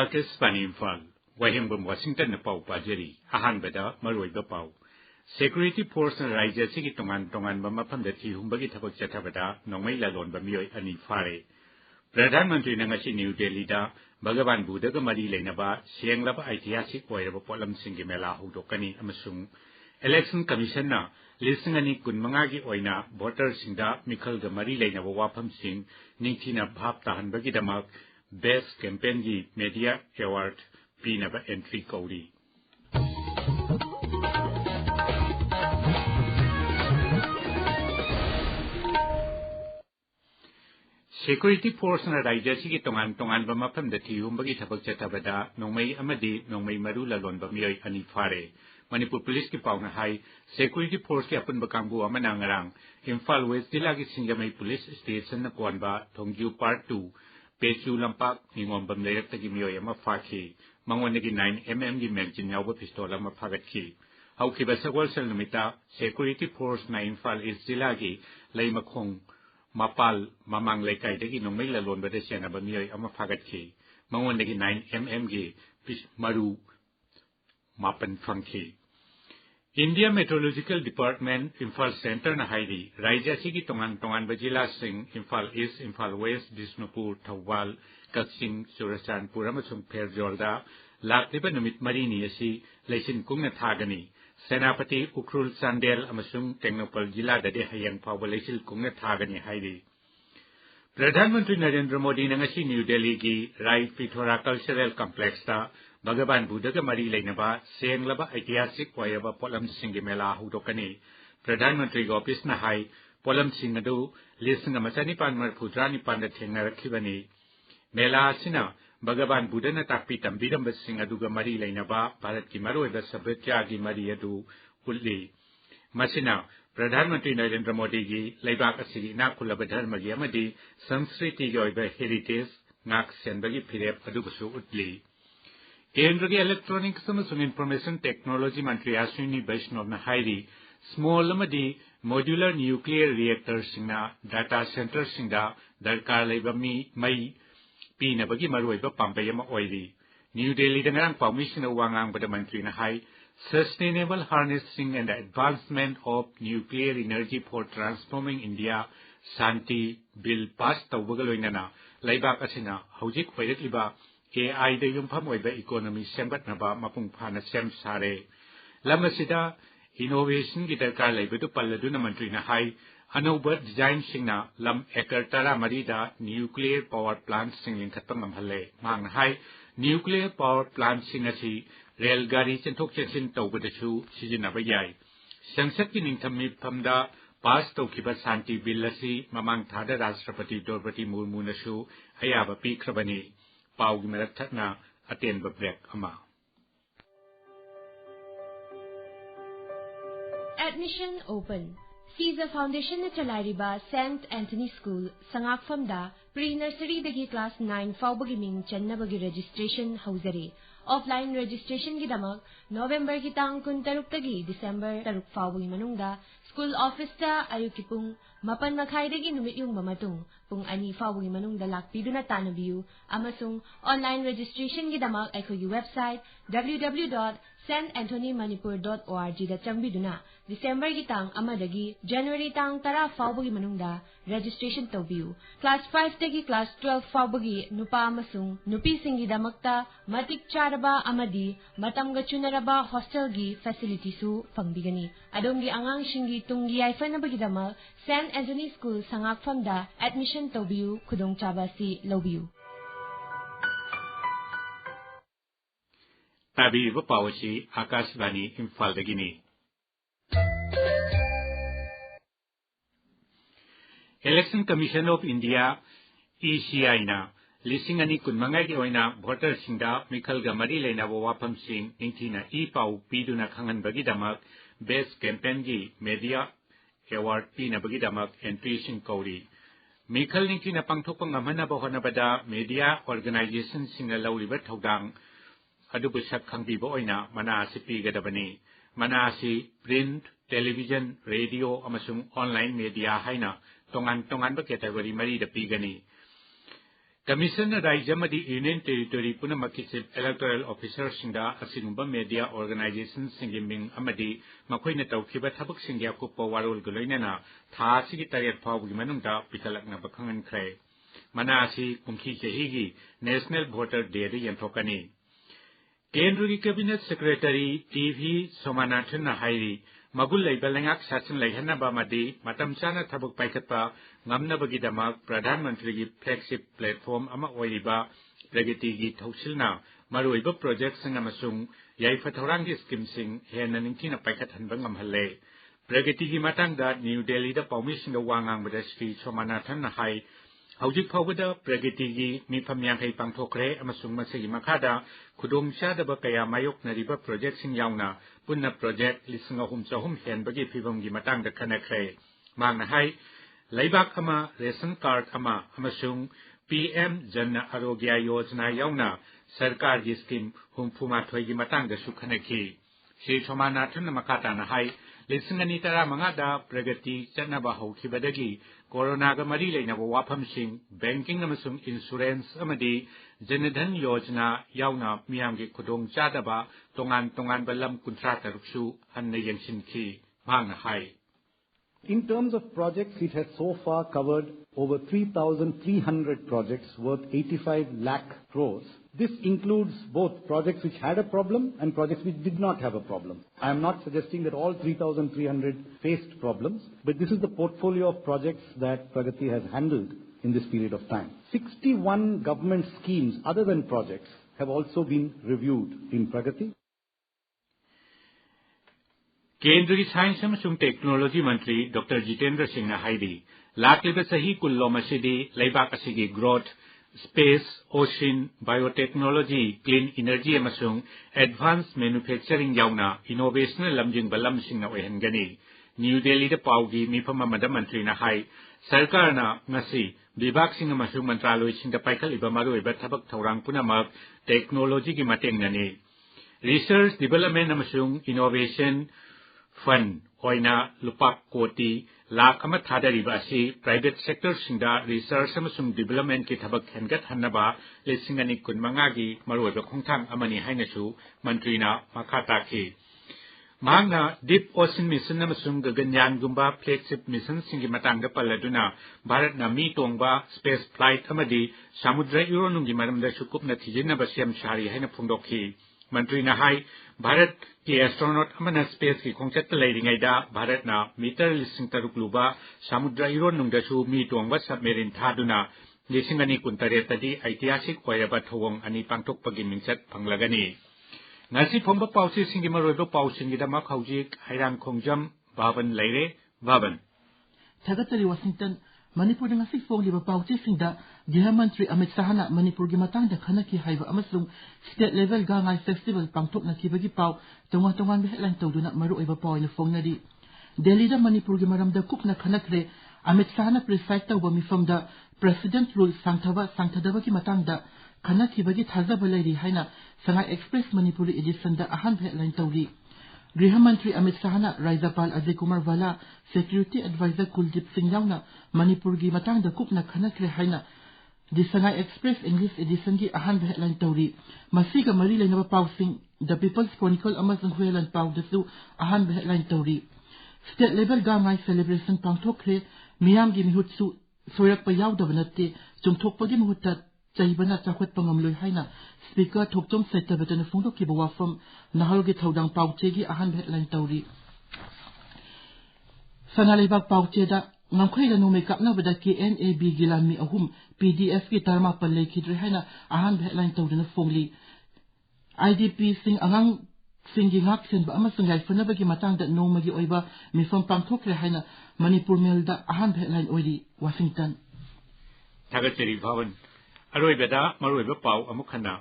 Pakistan Imphal Wahimbam Washington na pau pajeri ahan beda maroi ba pau Security Force na raija sigi tongan mapam da thi humbagi thabak chatha beda nongmai lalon ba mioi ani phare Pradhan Mantri na ngasi New Delhi da Bhagavan Buddha ga mari leinaba sienglaba ऐतिहासिक oiraba polam singi mela hudokani amasung Election Commission na listing ani kunmanga gi oina voter singda mikhal ga mari leinaba wafam sing ningthina bhap tahan bagi damak Best Campaign gi Media Award pinaba entry kauri Security Force na raija sigi tongan ba mapam da thihum bagi thabak chathabada nongmai amadi nongmai maru lalon ba mioi ani phare Manipur Police ki pauna hai Security Force ki apun bakangbu amana ngarang Imphal West Jilla ki Singamai Police Station na konba Thongju Part 2 Pechu Lampak Ningom bam lerak tagi mioi ama phaki mangon gi 9mm gi magazine yaw ba pistol ama phagat ki hauki ba sagwal sel numita Security Force na Imphal East Jilla ki leimakhong Mapal mamang laikai dagi nongmai lalon bada siana ba mioi ama phagat ki mangon dagi 9mm gi maru mapan phangki India Meteorological Department Imphal Center na hairi raija sigi tongan ba jila sing Imphal East Imphal West Bishnupur Thawal Kaksing Churachandpur amasung Pherjolda lakliba numit marini asi leisin kungna thagani Senapati Ukhrul Sandel amasung Tengnoupal Jilla dade hayang phawba leisil kungna thagani hairi Pradhan Mantri Narendra Modi na ngasi New Delhi gi Rai Pithora Cultural Complex ta Bhagavan Buddha ga mari leinaba senglaba ऐतिहासिक oiraba polam singi mela hudokani Pradhan Mantri ga office na hai polam singadu listing amachani pan marphudra ni pan da thengna rakhibani mela asina Bhagavan Buddha na takpi tambiram basing adu ga mari leinaba Bharat ki maroi ba sabetya gi mari adu ulli masina Pradhan Mantri Narendra Modi gi leibak asigi na khulaba dharma gi amadi samskriti gi oiba heritage ngak senbagi phirep adu basu utli Kendra Electronics and Information Technology Mantri Ashwini Vaishnav na hairi small amadi modular nuclear reactors singna data centers singda darkar leiba mai pina bagi maruiba pampayama oiri New Delhi da ngarang permission wangang bada mantri na hai sustainable harnessing and advancement of nuclear energy for transforming India Santi bill passed tawbagaloinana leibak asina hojik oirakliba AI da yumpham oiba economy sembatnaba mapung phana sem sare lamasida innovation gi darkar leibadu palladuna mantri na hai anoba design singna lam ekar tara marida nuclear power plant singling khatpam amhalle mang hai nuclear power plant singasi rail gari chenthok chensin tawbadachu sijinaba yai sangsad ki ningthammi phamda pass tawkiba santi bill asi mamang thada Rashtrapati Draupadi Murmu nasu ayaba pikhrabani Paugi Marathana Aten Babrek Ama. Admission open. Caesar Foundation na Chalariba St. Anthony School, Sangakfamda, pre-nursery dagi class 9 Faubagiming Channabagi registration Hausare. Offline registration gidamak November kitang kuntaruk dagi December taruk Faubagi Manungda, School Office ta Ayukipung, Mapan Makhay dagi numit yung mamatung, Pung ani Faubagi Manungda lakpido na tanabiyu, Amasung online registration gidamak ay kuyu website www.santanthonymanipur.org da chambiduna December gitang amadagi January tang tara Faubagi Manungda registration tawbiyu. Class 5 dagi class 12 Faubagi nupa amasung nupi singi damakta matik charaba amadi matamga chunaraba hostel gi facility su pangbigani. Adongi angang shingi tunggi ayfan na bagidamal St. Anthony School Sangakfamda admission tawbiyu kudong chaba si lawbiyu. Tabi Vapawashi Akashvani Imphal Dagini Election Commission of India ECI na listing ani kunmanga gi oina voter singda mikhal ga mari leina wapam sing ingthina pau piduna khangan bagi damak Best Campaign gi Media Award pina bagi damak entry sing kauri mikhal ningthina pangthokpang amana bahona bada media organization singa lawriba thodang Adubu sak khangbibo oina mana si pigadabani mana si print television radio amasung online media haina tongan ba category mari da pigani Commissioner Rajamadi Union Territory Punamakisip Electoral Officer Singa Asinumba Media Organization Singiming Amadi Makoina Taukiba Tabuk Singa Kupo Warul Guloinana Tha Sigitariat Pau Gimanunda Pikalakna Bakangan Kray Manasi Kumki Higi National Voter Day Yantokani Kendri Cabinet Secretary TV Somanathan Hairi Magul Labelangak Sasin Lahana Bamadi Matamsana Tabuk Paikapa Ngamna Bagidamak Pradhan Mantri Flagship Platform Ama Oiriba Pragati Gi Thausilna Maruiba Project Sangamasung Yai Fathorangi Scheme Sing Henanintina Paikatan Bangam Hale Pragati Gi Matanga New Delhi the Permission the Wangang Badastri Somanathan Hai Haujik Pawada Pragati Gi Mipamyang Hai Pangtokre Amasung Masagi Makada Kudum Shada Bakaya Mayok Nariba Project Sing Yauna Punna Project Lisingahum Sahum Hen Bagi Pibum Gi Matang the Kanakre Magna Hai Laibak Ama Ration Card Ama Amasung PM Janna Arogya Yojana Yauna Sarkar Gi Scheme Humpuma Thoigi Matang the Sukhanaki Shri Somanathan Makata Nahai Lisinganitara Mangada Pragati Chanaba Hokibadagi Corona Gamari Lena Wapam Sing Banking Amasung Insurance Amadi Janadhan Yojana Yauna Miamgi Kudong Chadaba Tongan Balam Kuntrata Rukshu and Nayansinki Manga Hai. In terms of projects, it has so far covered over 3,300 projects worth 85 lakh crores. This includes both projects which had a problem and projects which did not have a problem. I am not suggesting that all 3,300 faced problems, but this is the portfolio of projects that Pragati has handled in this period of time. 61 government schemes other than projects have also been reviewed in Pragati. Kendri Science and Technology Mantri Dr. Jitendra Singh Haidi Lakliba Sahi Kullo Masidi Laibak Asigi Growth Space Ocean Biotechnology Clean Energy Amasung Advanced Manufacturing Yauna Innovation Lamjing Balam Singh Ohengani New Delhi the Paugi Mipama Madam Mantri Nahai Sarkarna Nasi Bibak Singh Amasung Mantralo Singh the Paikal Ibamaru Ebatabak Taurang Punamak Technology Gimatengani Research Development Amasung Innovation Fund Oina Lupak Koti Lak Amathada Ribasi Private Sector Sinda Research Amasung Development Kitabak Hengat Hanaba Lisingani Kunmangagi Maru Kongtang Amani Hainasu Mantrina Makataki Magna Deep Ocean Mission Amasung Gaganyan Gumba Flagship Mission Singimatanga Paladuna Bharat Nami Tongba Space Flight Amadi Samudra Uronungi Madam the Sukup Natijina Basiam Shari Haina Pundoki Mantrina Hai Bharat ki astronaut amana space ki khongchat leiding aida Bharat na meter lising taruk luba samudra iron nungdasu mi tongba submarine thaduna lisingani kuntare tadi ऐतिहासिक oiraba thowong ani pangtok pagi mingchat phanglagani ngasi phomba pausi singi maroiba pausingi dama khaujik hairang khongjam baban leire baban Thagatari Washington Manipur ngasi phong liba pausi singda Gৃহ Mantri Amit Shahna Manipur gi matangda khanaki haiba amasung state level gangai festival pangthok na kibagi pau tongan headline tawduna maru oiba pawina fongnari Delhi da Manipur gi maramda kupna khanakre Amit Shahna preside tawba mifamda president rule sangthadaba gi matangda khanaki bagi thazaba lairi haina Sangai Express Manipuri edition da ahan headline tawri Gৃহ Mantri Amit Shahna Rajapal Ajay Kumar Vala Security Advisor Kuldip Singh Yauna Manipur gi matangda kupna khanakre haina The Sangai Express English edition ki ahan headline tawri masiga mari lainaba pausing The People's Chronicle Amazon Huelan Pau dasu ahan headline tawri state level gangai celebration pangthokre miyam gi mihutsu soyak pa yawdaba natte chumthok pagi muhutta chaibana chakhwat pangamloi haina speaker thokchom setabetana phongdok ki bawafam nahal gi thodang pauche gi ahan headline tawri sanalibak pauche da ngangkhoi da no makeup na bada KNAB gilami ahum PDF ki tarma palle khidre haina ahan headline tawdina phongli IDP sing angang singi ngak sen ba amasung gai fana bagi matang da no magi oiba mifam pangthokre haina Manipur Mail da ahan headline oiri Washington Thagatari Bhavan Aroi beda maroi ba pau amukhana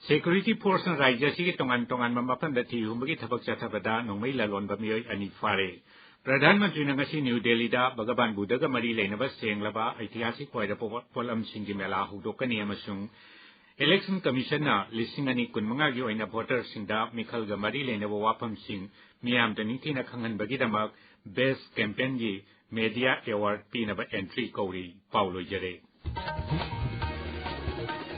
Security Force na Rajya Sigi tongan mamapam da thi humbagi thabak chathabada nongmai lalon ba mioi ani fare Pradhan Mantri ngasi New Delhi da Bagaban Budaga mari leinaba senglaba ऐतिहासिक oira polam singi mela hudokani amasung Election Commission na lisingani kunmanga gi oina voter singda Mikhal ga mari leinaba wapam sing miyam da ningthina khanghan bagi damak best campaign gi media award pinaba entry kauri Paulo Jare ။